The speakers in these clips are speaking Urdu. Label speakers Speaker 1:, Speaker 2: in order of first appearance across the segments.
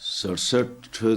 Speaker 1: 67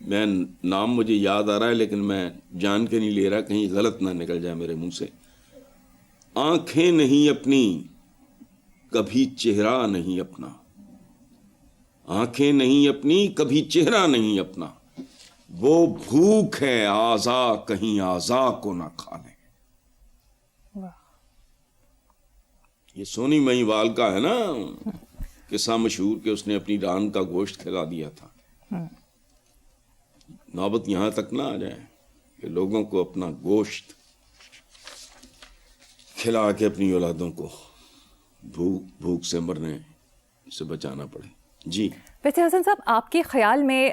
Speaker 1: میں نام مجھے یاد آ رہا ہے لیکن میں جان کے نہیں لے رہا کہیں غلط نہ نکل جائے میرے منہ سے. آنکھیں نہیں اپنی کبھی چہرہ نہیں اپنا, آنکھیں نہیں اپنی کبھی چہرہ نہیں اپنا, وہ بھوک ہے آزا کہیں آزا کو نہ کھا لیں. یہ سونی مہیوال کا ہے نا قصہ مشہور کہ اس نے اپنی ران کا گوشت کھلا دیا تھا. نوبت یہاں تک نہ آ جائے کہ لوگوں کو اپنا گوشت کھلا کے اپنی اولادوں کو بھوک سے مرنے سے بچانا پڑے. جی
Speaker 2: ویسے حسن صاحب آپ کے خیال میں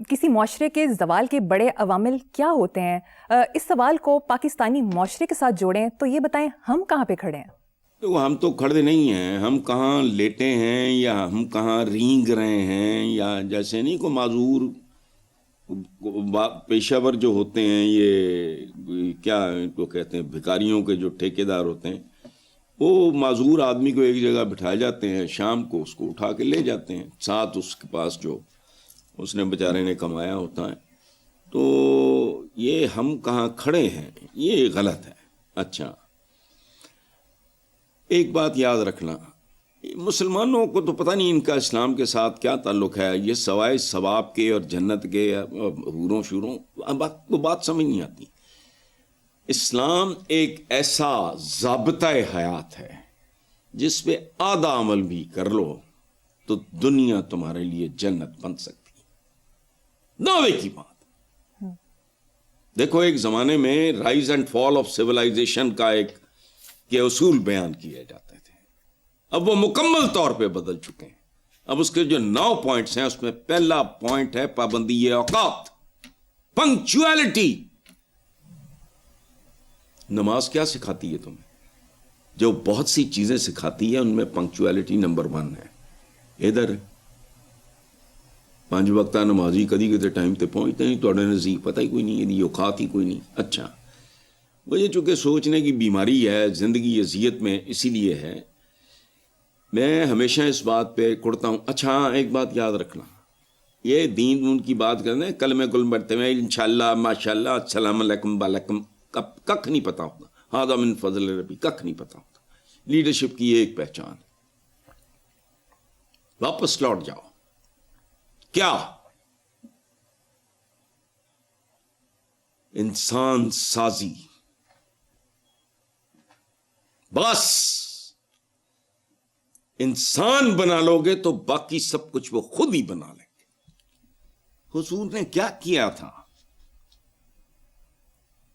Speaker 2: کسی معاشرے کے زوال کے بڑے عوامل کیا ہوتے ہیں؟ اس سوال کو پاکستانی معاشرے کے ساتھ جوڑیں تو یہ بتائیں ہم کہاں پہ کھڑے ہیں؟
Speaker 1: ہم تو کھڑے نہیں ہیں, ہم کہاں لیٹے ہیں یا ہم کہاں رینگ رہے ہیں, یا جیسے نہیں کو معذور پیشہ ور جو ہوتے ہیں یہ کیا ان کو کہتے ہیں بھکاریوں کے جو ٹھیکیدار ہوتے ہیں, وہ معذور آدمی کو ایک جگہ بٹھائے جاتے ہیں, شام کو اس کو اٹھا کے لے جاتے ہیں ساتھ اس کے پاس جو اس نے بیچارے نے کمایا ہوتا ہے. تو یہ ہم کہاں کھڑے ہیں یہ غلط ہے. اچھا ایک بات یاد رکھنا, مسلمانوں کو تو پتہ نہیں ان کا اسلام کے ساتھ کیا تعلق ہے, یہ سوائے ثواب کے اور جنت کے حوروں شوروں وہ بات سمجھ نہیں آتی. اسلام ایک ایسا ضابطۂ حیات ہے جس پہ آدھا عمل بھی کر لو تو دنیا تمہارے لیے جنت بن سکتی ہے. دعوے کی بات. دیکھو ایک زمانے میں rise and fall of civilisation کا ایک کے اصول بیان کیے جاتے تھے, اب وہ مکمل طور پہ بدل چکے ہیں. اب اس کے جو 9 پوائنٹس ہیں اس میں پہلا پوائنٹ ہے پابندی اوقات, پنکچویلٹی. نماز کیا سکھاتی ہے تمہیں؟ جو بہت سی چیزیں سکھاتی ہے ان میں پنکچویلٹی نمبر 1 ہے. ادھر 5 وقتہ نمازی کدی کدی ٹائم تے پہنچتے نہیں, توڑے نزدیک پتہ ہی کوئی نہیں, یہ اوقات ہی کوئی نہیں. اچھا وجہ چونکہ سوچنے کی بیماری ہے, زندگی اذیت میں اسی لیے ہے. میں ہمیشہ اس بات پہ کڑتا ہوں. اچھا ایک بات یاد رکھنا, یہ دین ان کی بات کرنے کلمہ کل مرتے میں انشاءاللہ ماشاءاللہ السلام علیکم بالکم ککھ نہیں پتا ہوتا, ھذا من فضل ربی ککھ نہیں پتا ہوتا. لیڈرشپ کی ایک پہچان, واپس لوٹ جاؤ. کیا انسان سازی, بس انسان بنا لو گے تو باقی سب کچھ وہ خود ہی بنا لیں گے. حضور نے کیا کیا تھا؟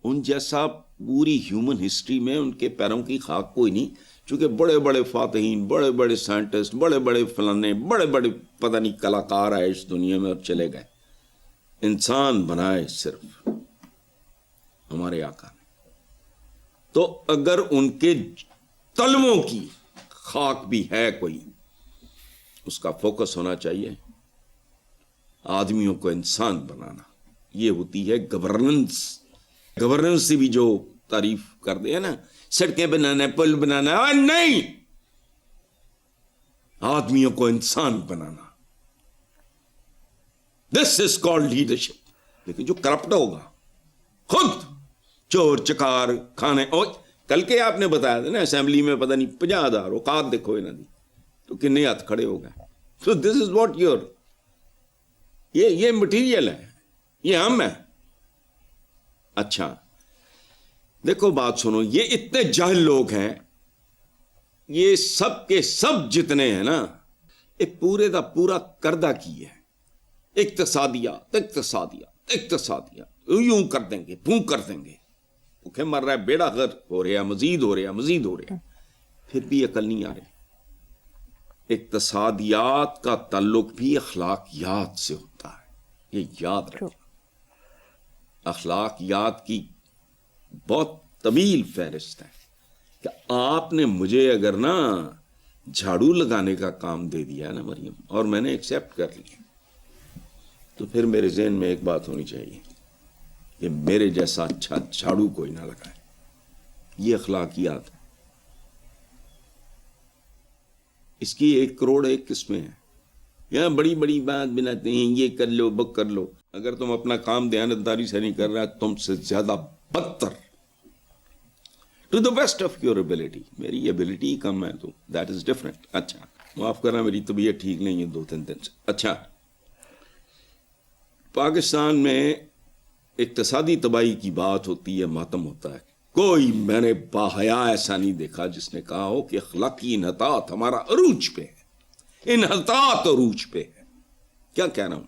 Speaker 1: ان جیسا پوری ہیومن ہسٹری میں ان کے پیروں کی خاک کوئی نہیں, چونکہ بڑے بڑے فاتحین, بڑے بڑے سائنٹسٹ, بڑے بڑے فلانے, بڑے بڑے پتہ نہیں کلاکار آئے اس دنیا میں اور چلے گئے. انسان بنائے صرف ہمارے آقا نے. تو اگر ان کے تلووں کی خاک بھی ہے کوئی, اس کا فوکس ہونا چاہیے آدمیوں کو انسان بنانا. یہ ہوتی ہے گورننس. گورننس سے بھی جو تعریف کر دے نا, سڑکیں بنانا, پل بنانا, نہیں, آدمیوں کو انسان بنانا. دس از کالڈ لیڈرشپ. لیکن جو کرپٹ ہوگا, خود چور چکار کھانے, اور کل کے آپ نے بتایا تھا نا اسمبلی میں پتہ نہیں 50,000 اوقات دیکھو انہوں نے, تو کتنے ہاتھ کھڑے ہو گئے. سو دس از واٹ یور, یہ مٹیریل ہے, یہ ہم ہے. اچھا دیکھو بات سنو, یہ اتنے جاہل لوگ ہیں, یہ سب کے سب جتنے ہیں نا, یہ پورے دا پورا کردہ کی ہے اقتصادیات اقتصادیات اقتصادیات, یوں کر دیں گے, پھوں کر دیں گے, بھوکے مر رہا ہے, بیڑا غرق ہو رہا ہے, مزید ہو رہا ہے, مزید ہو رہا ہے, پھر بھی عقل نہیں آ رہی. اقتصادیات کا تعلق بھی اخلاقیات سے ہوتا ہے, یہ یاد رکھیں. اخلاقیات کی بہت طویل فہرست ہے کہ آپ نے مجھے اگر نا جھاڑو لگانے کا کام دے دیا نا مریم, اور میں نے ایکسیپٹ کر لیا, تو پھر میرے ذہن میں ایک بات ہونی چاہیے کہ میرے جیسا اچھا جھاڑو کوئی نہ لگائے. یہ اخلاقیات ہے. اس کی 1 کروڑ 1 قسمیں ہیں. یہاں بڑی بڑی بات بناتے ہیں، یہ کر لو بک کر لو. اگر تم اپنا کام دیانتداری سے نہیں کر رہا تم سے زیادہ بدتر. To the best of your ability. میری ایبلٹی کم ہے تو دیٹ از ڈفرینٹ. اچھا معاف کرنا میری طبیعت ٹھیک نہیں ہے 2-3 دن سے. اچھا پاکستان میں اقتصادی تباہی کی بات ہوتی ہے، ماتم ہوتا ہے. کوئی میں نے باحیا ایسا نہیں دیکھا جس نے کہا ہو کہ اخلاقی انحطاط ہمارا عروج پہ ہے. انحطاط عروج پہ ہے. کیا کہہ رہا ہوں.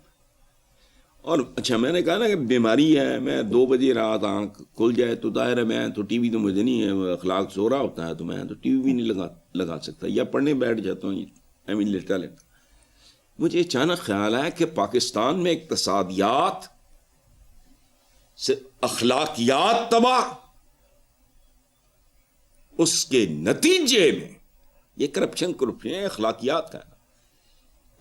Speaker 1: اور اچھا میں نے کہا نا کہ بیماری ہے، میں 2 بجے رات آنکھ کھل جائے تو ظاہر ہے میں تو ٹی وی تو مجھے نہیں ہے، اخلاق سو رہا ہوتا ہے تو میں تو ٹی وی بھی نہیں لگا سکتا، یا پڑھنے بیٹھ جاتا ہوں. لیٹا مجھے اچانک خیال آیا کہ پاکستان میں اقتصادیات سے اخلاقیات تباہ، اس کے نتیجے میں یہ کرپشن اخلاقیات کا،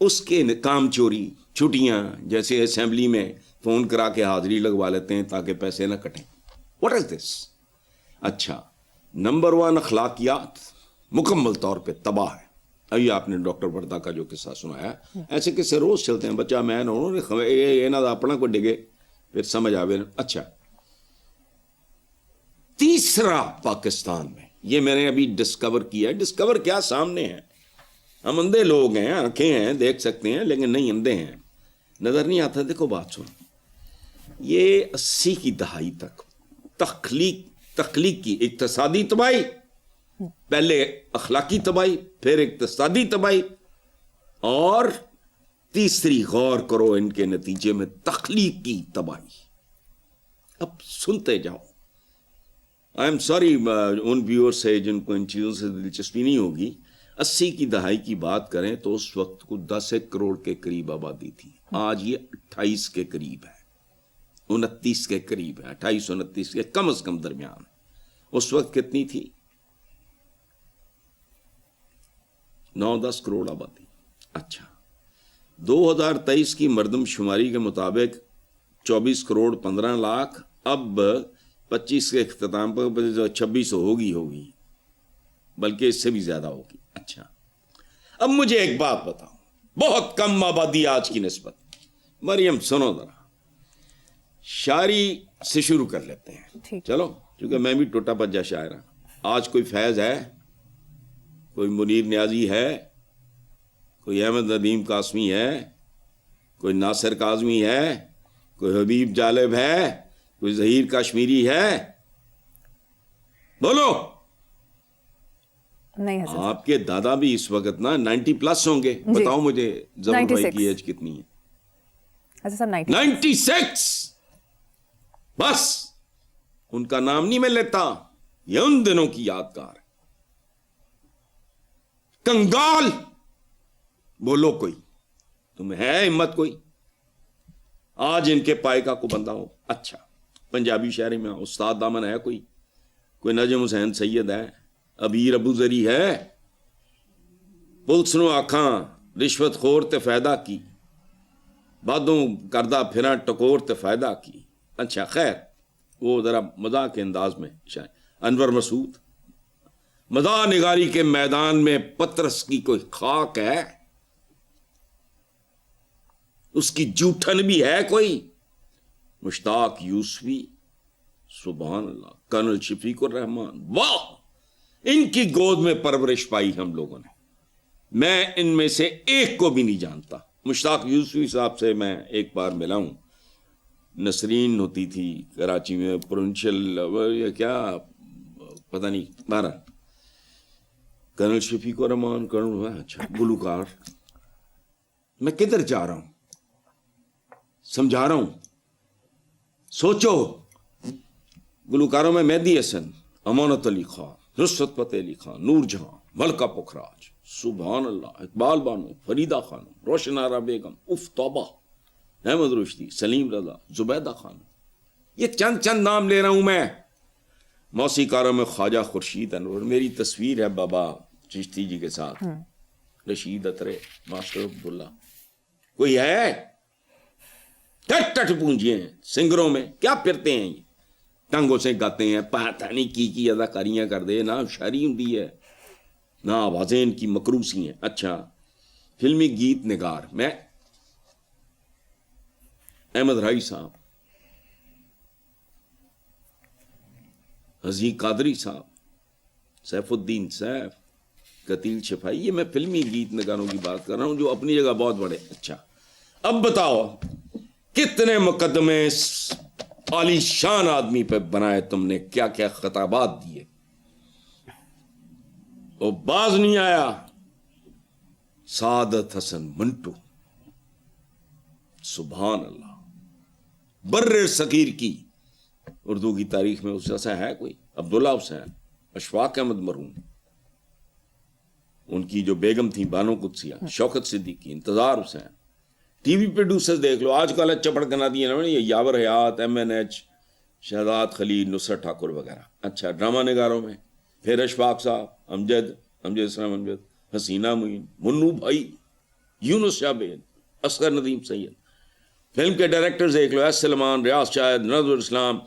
Speaker 1: اس کے کام چوری، چھٹیاں، جیسے اسمبلی میں فون کرا کے حاضری لگوا لیتے ہیں تاکہ پیسے نہ کٹیں. واٹ از دس؟ اچھا نمبر 1 اخلاقیات مکمل طور پہ تباہ ہے. ابھی آپ نے ڈاکٹر وردہ کا جو قصہ سنایا، ایسے قصے روز چلتے ہیں. بچہ میں نہ اپنا کو ڈگے پھر سمجھ آوے. اچھا تیسرا پاکستان میں، یہ میں نے ابھی ڈسکور کیا ہے. ڈسکور کیا؟ سامنے ہے. ہم اندھے لوگ ہیں، آنکھیں ہیں، دیکھ سکتے ہیں لیکن نہیں اندھے ہیں، نظر نہیں آتا. دیکھو بات سن، یہ 80 کی دہائی تک تخلیق کی اقتصادی تباہی، پہلے اخلاقی تباہی، پھر اقتصادی تباہی، اور تیسری غور کرو ان کے نتیجے میں تخلیقی تباہی. اب سنتے جاؤ. آئی ایم سوری ان ویور سے جن کو ان چیزوں سے دلچسپی نہیں ہوگی. 80 کی دہائی کی بات کریں تو اس وقت کو 10 کروڑ کے قریب آبادی تھی. آج یہ 28 کے قریب ہے، 29 کے قریب ہے، 28-29 کے کم از کم درمیان. اس وقت کتنی تھی؟ 9-10 کروڑ آبادی. اچھا 2023 کی مردم شماری کے مطابق 24 کروڑ 15 لاکھ. اب 25 کے اختتام پر 26 ہوگی، بلکہ اس سے بھی زیادہ ہوگی. اچھا اب مجھے ایک بات بتاؤ، بہت کم آبادی آج کی نسبت. مریم سنو ذرا، شاعری سے شروع کر لیتے ہیں. چلو کیونکہ میں بھی ٹوٹا پجا شاعر ہوں. آج کوئی فیض ہے، کوئی منیر نیازی ہے، کوئی احمد ندیم قاسمی ہے، کوئی ناصر کاظمی ہے، کوئی حبیب جالب ہے، کوئی ظہیر کشمیری ہے؟ بولو.
Speaker 2: نہیں حسن
Speaker 1: آپ کے دادا بھی اس وقت نا 90+ ہوں گے. بتاؤ مجھے ظفر بھائی کی ایج کتنی ہے؟
Speaker 2: حسن صاحب
Speaker 1: 96. بس ان کا نام نہیں میں لیتا، یہ ان دنوں کی یادگار ہے. کنگال بولو کوئی، تمہیں ہے ہمت کوئی آج ان کے پائے کا کو بندہ ہو؟ اچھا پنجابی شاعری میں استاد دامن ہے کوئی نجم حسین سید ہے، ابیر ابو ذری ہے، پولیس نو آکھاں رشوت خور تے فائدہ کی، بادوں کردہ پھراں ٹکور تے فائدہ کی. اچھا خیر وہ ذرا مزاح کے انداز میں شاید. انور مسعود، مزاح نگاری کے میدان میں پترس کی کوئی خاک ہے، اس کی جوٹھن بھی ہے کوئی. مشتاق یوسفی، سبحان اللہ، کرنل شفیق الرحمان، واہ ان کی گود میں پرورش پائی ہم لوگوں نے. میں ان میں سے ایک کو بھی نہیں جانتا. مشتاق یوسفی صاحب سے میں ایک بار ملا ہوں، نسرین ہوتی تھی کراچی میں، پرونشل کیا پتہ نہیں، بارہ. کرنل شفیق الرحمان کرنل، اچھا گلوکار. میں کدھر جا رہا ہوں سمجھا رہا ہوں. سوچو گلوکاروں میں مہدی حسن، امانت علی خان، نصرت فتح علی خان، نور جہاں، ملکہ پکھراج، سبحان اللہ، اقبال بانو، فریدہ خانم، روشن آرا بیگم، اف توبہ، احمد رشدی، سلیم رضا، زبیدہ خانم. یہ چند نام لے رہا ہوں میں. موسیقاروں میں خواجہ خورشید انور، میری تصویر ہے بابا چشتی جی کے ساتھ، رشید اترے، ماسٹر عبداللہ. کوئی ہے؟ ٹٹ پونجیے ہیں سنگروں میں کیا پھرتے ہیں، یہ ٹنگوں سے گاتے ہیں، پتہ نہیں کی اداکاریاں کر دے، نہ شاعری ہوں ہے، نہ آوازیں ان کی مکروسی ہیں. اچھا فلمی گیت نگار میں احمد رائی صاحب, حزین قادری صاحب, سیف الدین سیف, قتیل شفائی, یہ میں فلمی گیت نگاروں کی بات کر رہا ہوں جو اپنی جگہ بہت بڑے. اچھا اب بتاؤ کتنے مقدمے عالی شان آدمی پہ بنائے تم نے, کیا کیا خطابات دیے, وہ باز نہیں آیا. سعادت حسن منٹو, سبحان اللہ, بر صغیر کی اردو کی تاریخ میں اس جیسا ہے کوئی؟ عبداللہ حسین, اشفاق احمد مرحوم, ان کی جو بیگم تھی بانو قدسیہ, شوکت صدیقی, انتظار حسین. ٹی وی پروڈیوسر دیکھ لو آج کل چپڑ کنا دیے نا, یہ یاور حیات, ایم این ایچ, شہزاد خلیل, نصرت ٹھاکر وغیرہ. اچھا ڈرامہ نگاروں میں پھر اشفاق صاحب, امجد اسلام امجد, حسینہ معین, منو بھائی, یونس شاہ بید, اصغر ندیم سید. فلم کے ڈائریکٹر دیکھ لو, ایس سلمان, ریاض شاہد, نذر اسلام,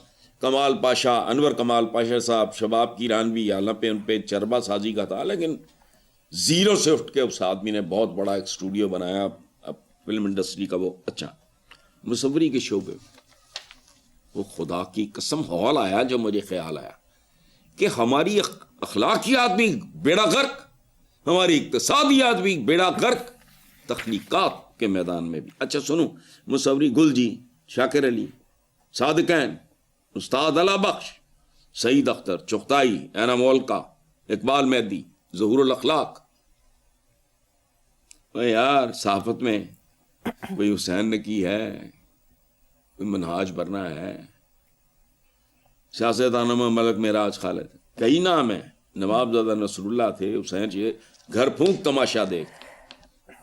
Speaker 1: کمال پاشا, انور کمال پاشا صاحب, شباب کی رانوی. حالانکہ ان پہ چربا سازی کا تھا لیکن زیرو سے اٹھ کے اس آدمی نے بہت بڑا ایک اسٹوڈیو بنایا اب فلم انڈسٹری کا. وہ اچھا مصوری کے شعبے, وہ خدا کی قسم ہال آیا جو مجھے خیال آیا کہ ہماری اخلاقیات بھی بیڑا غرق, ہماری اقتصادیات بھی بیڑا غرق, تخلیقات کے میدان میں بھی. اچھا سنو, مصوری گل جی, شاکر علی, صادقین, استاد علا بخش, سعید اختر, چغتائی, اینا مولکا, اقبال مہدی, ظہور الاخلاق. یار صحافت میں کوئی حسین نے کی ہے, کوئی منہاج بھرنا ہے. سیاستدانوں میں ملک معراج خالد, کئی نام ہیں. نواب زادہ نصر اللہ تھے, حسین جی گھر پھونک تماشا دیکھ,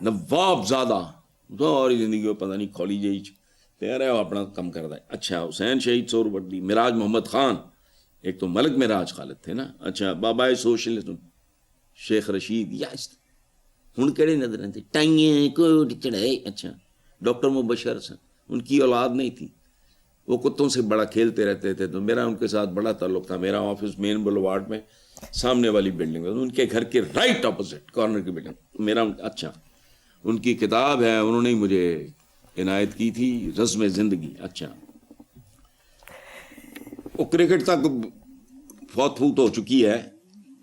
Speaker 1: نواب زادہ ساری زندگی کو پتہ نہیں کھولی جی کہہ رہے ہو اپنا کم کر دیں. اچھا حسین شہید سور وردی, معراج محمد خان, ایک تو ملک معراج خالد تھے نا. اچھا بابائے سوشلزم شیخ رشید, یا ہن کہڑے نظر تھے ٹائیں کوٹ چڑھائے. اچھا ڈاکٹر مبشر حسن, ان کی اولاد نہیں تھی, وہ کتوں سے بڑا کھیلتے رہتے تھے, تو میرا ان کے ساتھ بڑا تعلق تھا. میرا آفس مین بلوارڈ میں سامنے والی بلڈنگ میں, ان کے گھر کے رائٹ اپوزٹ کارنر کی بلڈنگ میرا. اچھا ان کی کتاب ہے, انہوں نے مجھے عنایت کی تھی, رزم زندگی. اچھا وہ کرکٹ تک فوت ہو چکی ہے.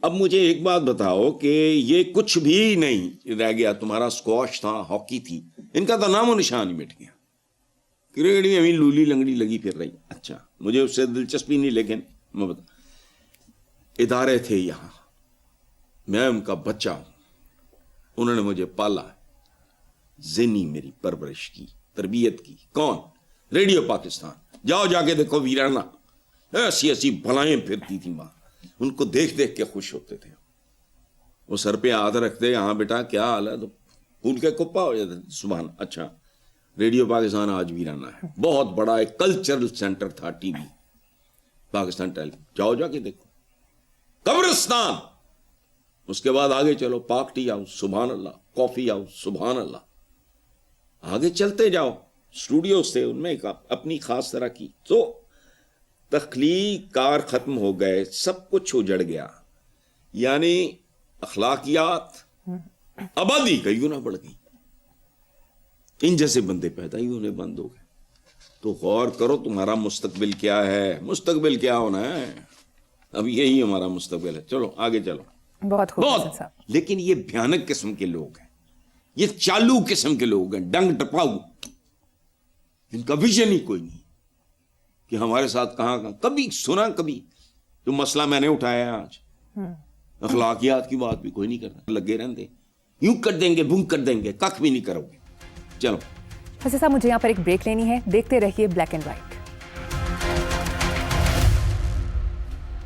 Speaker 1: اب مجھے ایک بات بتاؤ کہ یہ کچھ بھی نہیں رہ گیا, تمہارا اسکواش تھا, ہاکی تھی, ان کا تو نام و نشان ہی مٹ گیا. کرکٹ میں لولی لنگڑی لگی پھر رہی. اچھا مجھے اس سے دلچسپی نہیں, لیکن میں بتا ادارے تھے یہاں, میں ان کا بچہ ہوں, انہوں نے مجھے پالا, ذہنی میری پرورش کی, تربیت کی. کون؟ ریڈیو پاکستان. جاؤ جا کے دیکھو ویرانہ, ایسی ایسی بلائیں پھرتی تھیں ماں, ان کو دیکھ دیکھ کے خوش ہوتے تھے. وہ سر پہ ہاتھ رکھتے, ہاں بیٹا کیا حال ہے, تو پھول کے کپا ہو جاتے. سبحان. اچھا ریڈیو پاکستان آج ویرانہ ہے, بہت بڑا ایک کلچرل سینٹر تھا ٹی وی پاکستان ٹیلی, جاؤ جا کے دیکھو. قبرستان, اس کے بعد آگے چلو, پاک ٹی ہاؤس, سبحان اللہ, کافی ہاؤس, سبحان اللہ, آگے چلتے جاؤ. اسٹوڈیوز تھے, ان میں ایک اپنی خاص طرح کی. تو تخلیق کار ختم ہو گئے, سب کچھ اجڑ گیا. یعنی اخلاقیات آبادی کئی گنا بڑھ گئی, ان جیسے بندے پیدا ہی ہونے بند ہو گئے. تو غور کرو تمہارا مستقبل کیا ہے, مستقبل کیا ہونا ہے, اب یہی ہمارا مستقبل ہے. چلو آگے چلو.
Speaker 2: بہت خوب.
Speaker 1: لیکن یہ بھیانک قسم کے لوگ ہیں, یہ چالو قسم کے لوگ ہیں, ڈنگ ٹپاؤ, جن کا ویژن ہی کوئی نہیں کہ ہمارے ساتھ کہاں کبھی سنا, کبھی جو مسئلہ میں نے اٹھایا ہے آج, اخلاقیات کی بات بھی کوئی نہیں کرتا. لگے رہتے, یوں کر دیں گے, بم کر دیں گے, کخ بھی نہیں کرو گے. چلو
Speaker 2: حسن صاحب مجھے یہاں پر ایک بریک لینی ہے, دیکھتے رہیے black and white.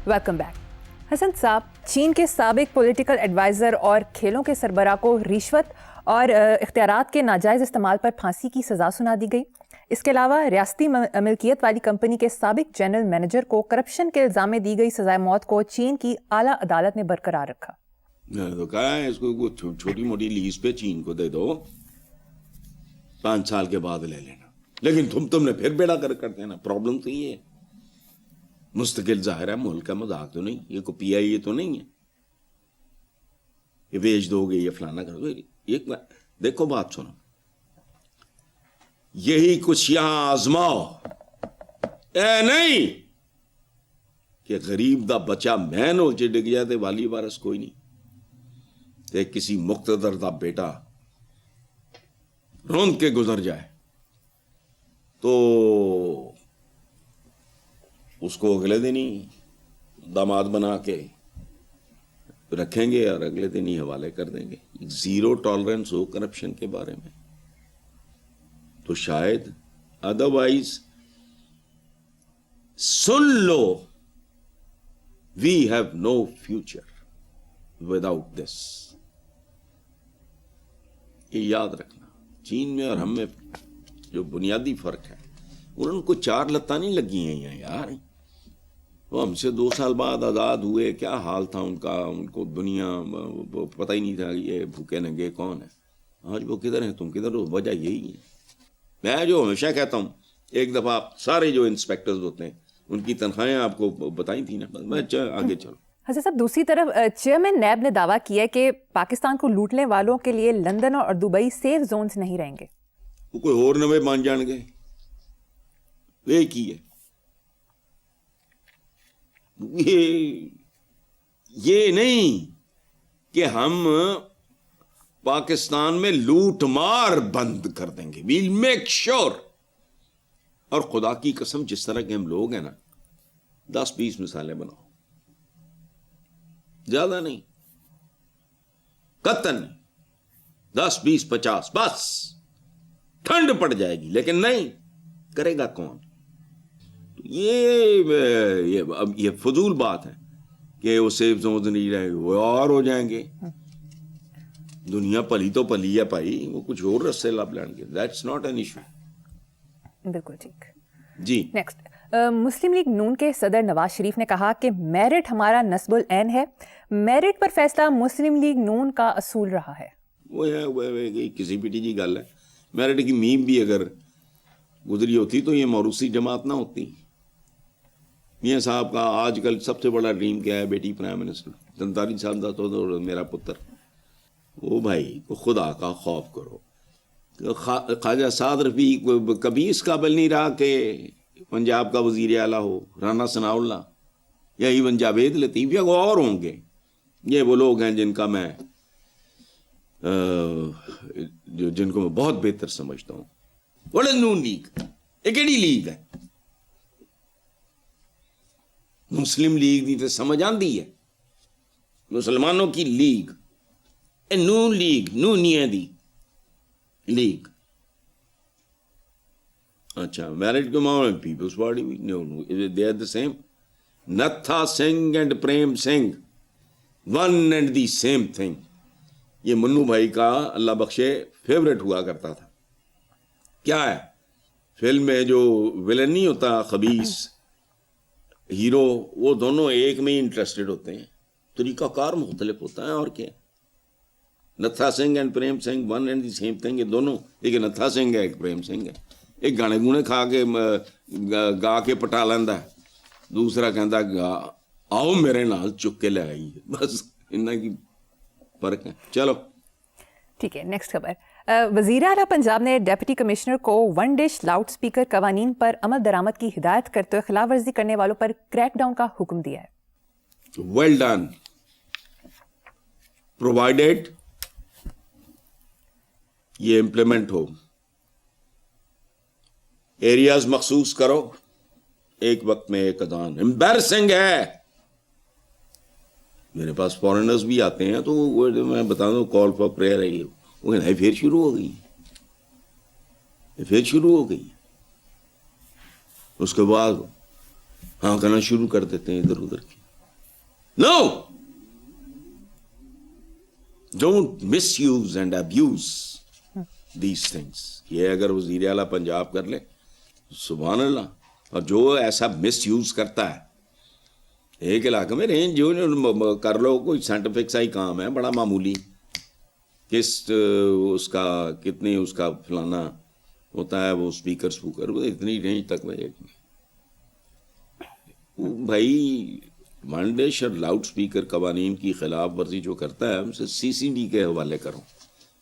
Speaker 2: Welcome back. Hassan Sahab, چین کے سابق پولیٹیکل ایڈوائزر اور کھیلوں کے سربراہ کو رشوت اور اختیارات کے ناجائز استعمال پر پھانسی کی سزا سنا دی گئی. اس کے علاوہ ریاستی ملکیت والی کمپنی کے سابق جنرل مینیجر کو کرپشن کے الزام میں دی گئی سزائے موت کو چین کی اعلیٰ عدالت نے برقرار رکھا.
Speaker 1: میں نے تو کہا ہے اس کو چھوٹی موٹی لیز پہ چین کو دے دو, 5 سال کے بعد لے لینا, لیکن تم نے پھر بیڑا کر دینا. پرابلم تو یہ ہے, مستقل ظاہر ہے ملک کا مذاق تو نہیں, یہ کو پی آئی اے تو نہیں ہے, یہ بیچ دو گے, یہ فلانا کر دو. دیکھو بات سنو, یہی کچھ یہاں آزماؤ, اے نہیں کہ غریب دا بچہ مین ہو ڈگ جائے تے والی وارث کوئی نہیں, تے کسی مقتدر دا بیٹا روند کے گزر جائے تو اس کو اگلے دن ہی داماد بنا کے رکھیں گے اور اگلے دن ہی حوالے کر دیں گے. زیرو ٹالرنس ہو کرپشن کے بارے میں تو شاید, ادروائز سن لو, we have no future without this. یہ یاد رکھنا, چین میں اور ہم میں جو بنیادی فرق ہے, انہوں کو 4 لتاں نہیں لگی ہیں یار. وہ ہم سے 2 سال بعد آزاد ہوئے, کیا حال تھا ان کا, ان کو دنیا پتہ ہی نہیں تھا یہ بھوکے ننگے کون ہے. آج وہ کدھر ہیں, تم کدھر ہو. وجہ یہی ہے. میں جو ہمیشہ کہتا ہوں, ایک دفعہ سارے جو انسپیکٹرز ہوتے ہیں ان کی تنخواہیں آپ کو بتائی تھی نا. میں آگے چلو.
Speaker 2: حسن صاحب, دوسری طرف چیئرمین نیب نے دعویٰ کیا ہے کہ پاکستان کو لوٹنے والوں کے لیے لندن اور دبئی سیف زونز نہیں رہیں گے.
Speaker 1: وہ کوئی اور نوے مان جان گے, ایک ہی ہے. یہ نہیں کہ ہم پاکستان میں لوٹ مار بند کر دیں گے. Well make sure. اور خدا کی قسم جس طرح کے ہم لوگ ہیں نا, 10-20 مثالیں بناؤ, زیادہ نہیں, قطعاً نہیں, 10-20-50 بس. ٹھنڈ پڑ جائے گی, لیکن نہیں کرے گا کون. یہ فضول بات ہے کہ وہ سیف زونز نہیں رہے, وہ اور ہو جائیں گے. دنیا پلی تو پلی ہے بھائی, وہ کچھ اور رستے لب لیں گے. That's not an issue.
Speaker 2: بالکل ٹھیک.
Speaker 1: جی
Speaker 2: نیکسٹ, مسلم لیگ نون کے صدر نواز شریف نے کہا کہ میرٹ ہمارا نصب العین ہے. میرٹ پر فیصلہ مسلم لیگ نون کا اصول رہا ہے.
Speaker 1: وہ ہے کسی پیٹی جی گل ہے. میرٹ کی میم بھی اگر گزری ہوتی تو یہ موروثی جماعت نہ ہوتی. میاں صاحب کا آج کل سب سے بڑا ڈریم کیا ہے, بیٹی پرائم منسٹر. 43 سال کا تو میرا پتر. وہ بھائی خدا کا خوف کرو. خواجہ سعد رفیق کبھی اس قابل نہیں رہا کہ پنجاب کا وزیر اعلیٰ ہو. رانا ثناء اللہ یا ایون جاوید لطیف یا اور ہوں گے. یہ وہ لوگ ہیں جن کو میں بہت بہتر سمجھتا ہوں. بڑے نون لیگ یہ کیڑی لیگ ہے؟ مسلم لیگ دی تو سمجھ آندی ہے, مسلمانوں کی لیگ. نون لیگ نونیاں دی لیگ. اچھا میرٹ کے معاملے میں پیپلز پارٹی بھی they are the same. Natha Singh and Prem Singh one and the same thing. یہ منو بھائی کا اللہ بخشے فیوریٹ ہوا کرتا تھا. کیا ہے فلم میں جو ولن نہیں ہوتا خبیث ہیرو, وہ دونوں ایک میں ہی انٹرسٹڈ ہوتے ہیں. طریقہ کار مختلف ہوتا ہے. اور کیا, Natha Singh and Prem Singh one and the same thing. یہ دونوں, ایک نتھا سنگھ ہے ایک پریم سنگھ ہے. ایک گانے گونے کھا کے گا کے پٹا لینا ہے, دوسرا کہتا آؤ میرے نال چک کے لے آئی. بس انہاں کی فرق ہے. چلو
Speaker 2: ٹھیک ہے. نیکسٹ خبر, وزیر اعلیٰ پنجاب نے ڈیپٹی کمشنر کو 1 ڈش لاؤڈ سپیکر قوانین پر عمل درآمد کی ہدایت کرتے ہوئے خلاف ورزی کرنے والوں پر کریک ڈاؤن کا حکم دیا ہے.
Speaker 1: Well done. پرووائڈیڈ یہ امپلیمنٹ ہو. ایریاز مخصوص کرو, ایک وقت میں ایک اذان. امبیرسنگ ہے. میرے پاس فارنرز بھی آتے ہیں تو میں بتا دوں کال فار پریئر ہے, وہ کہنا ہے پھر شروع ہو گئی, پھر شروع ہو گئی. اس کے بعد ہاں کہنا شروع کر دیتے ہیں ادھر ادھر کی. No, don't misuse and abuse these things. یہ اگر وزیر اعلیٰ پنجاب کر لے سبحان اللہ. اور جو ایسا مس یوز کرتا ہے ایک علاقے میں رینج جو کر لو, کوئی سائنٹیفک سا ہی کام ہے بڑا معمولی, کس اس کا کتنی اس کا فلانا ہوتا ہے وہ اسپیکر اتنی رینج تک میں بھائی. 1 ڈش اور لاؤڈ سپیکر قوانین کی خلاف ورزی جو کرتا ہے ہم سے CCD کے حوالے کرو.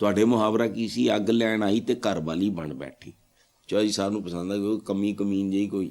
Speaker 1: ਤੁਹਾਡੇ ਮੁਹਾਵਰਾ ਕੀ ਸੀ? ਅੱਗ ਲੈਣ ਆਈ ਤੇ ਘਰ ਵਾਲੀ ਬਣ ਬੈਠੀ। ਚੌਧਰੀ ਸਾਹਿਬ ਨੂੰ ਪਸੰਦ ਆ ਕੋਈ ਕਮੀ ਕਮੀਨ ਜਿਹੀ ਕੋਈ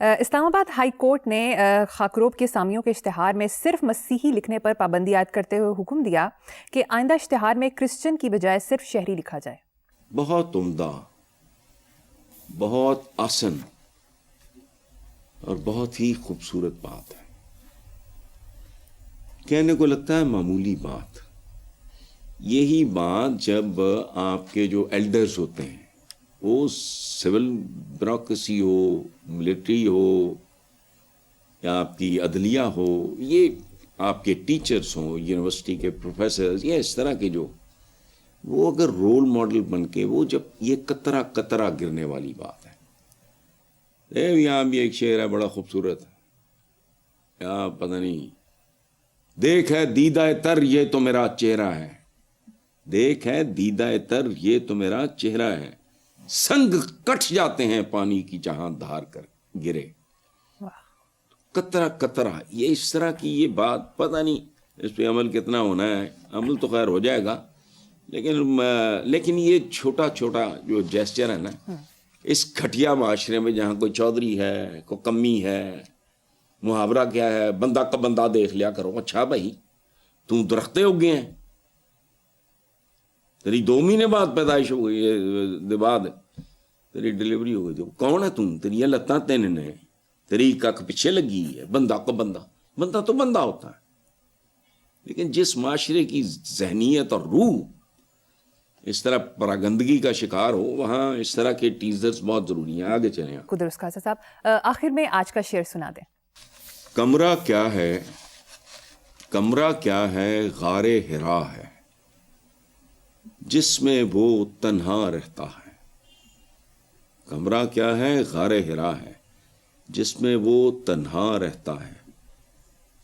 Speaker 2: اسلام آباد ہائی کورٹ نے خاکروب کے سامیوں کے اشتہار میں صرف مسیحی لکھنے پر پابندی عائد کرتے ہوئے حکم دیا کہ آئندہ اشتہار میں کرسچن کی بجائے صرف شہری لکھا جائے.
Speaker 1: بہت عمدہ، بہت آسن اور بہت ہی خوبصورت بات ہے. کہنے کو لگتا ہے معمولی بات. یہی بات جب آپ کے جو ایلڈرز ہوتے ہیں، وہ سول بیوروکریسی ہو، ملٹری ہو یا آپ کی عدلیہ ہو، یہ آپ کے ٹیچرز ہوں، یونیورسٹی کے پروفیسرز، یا اس طرح کے جو، وہ اگر رول ماڈل بن کے، وہ جب یہ قطرہ قطرہ گرنے والی بات ہے. یہاں بھی ایک شعر ہے بڑا خوبصورت، یا پتہ نہیں، دیکھ ہے دیدہ تر یہ تو میرا چہرہ ہے، دیکھ ہے دیدہ تر یہ تو میرا چہرہ ہے، سنگ کٹ جاتے ہیں پانی کی جہاں دھار کر گرے. قطرہ قطرہ، یہ اس طرح کی یہ بات، پتہ نہیں اس پہ عمل کتنا ہونا ہے. عمل تو خیر ہو جائے گا، لیکن یہ چھوٹا چھوٹا جو جیسچر ہے نا، اس گھٹیا معاشرے میں جہاں کوئی چودھری ہے، کوئی کمی ہے، محاورہ کیا ہے، بندہ کا بندہ دیکھ لیا کرو. اچھا بھائی، تو درختے اگے ہیں، تیری 2 مہینے بعد پیدائش ہو گئی، بعد تیری ڈلیوری ہو گئی، تو کون ہے تم؟ تیری لتاں 3 نے، تیری کک پیچھے لگی ہے. بندہ کا بندہ، بندہ تو بندہ ہوتا ہے. لیکن جس معاشرے کی ذہنیت اور روح اس طرح پراگندگی کا شکار ہو، وہاں اس طرح کے ٹیزرز بہت ضروری ہیں. آگے چلیں.
Speaker 2: قدرت خاصا صاحب، آخر میں آج کا شعر سنا دیں.
Speaker 1: کمرہ کیا ہے، کمرہ کیا ہے، غار حرا ہے، جس میں وہ تنہا رہتا ہے. کمرہ کیا ہے، غار حرا ہے، جس میں وہ تنہا رہتا ہے.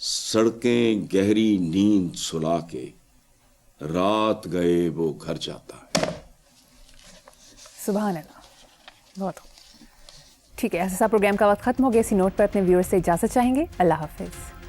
Speaker 1: سڑکیں گہری نیند سلا کے، رات گئے وہ گھر جاتا ہے.
Speaker 2: سبحان اللہ، بہت ٹھیک ہے. ایسا پروگرام کا وقت ختم ہو گیا. اسی نوٹ پر اپنے ویورز سے اجازت چاہیں گے. اللہ حافظ.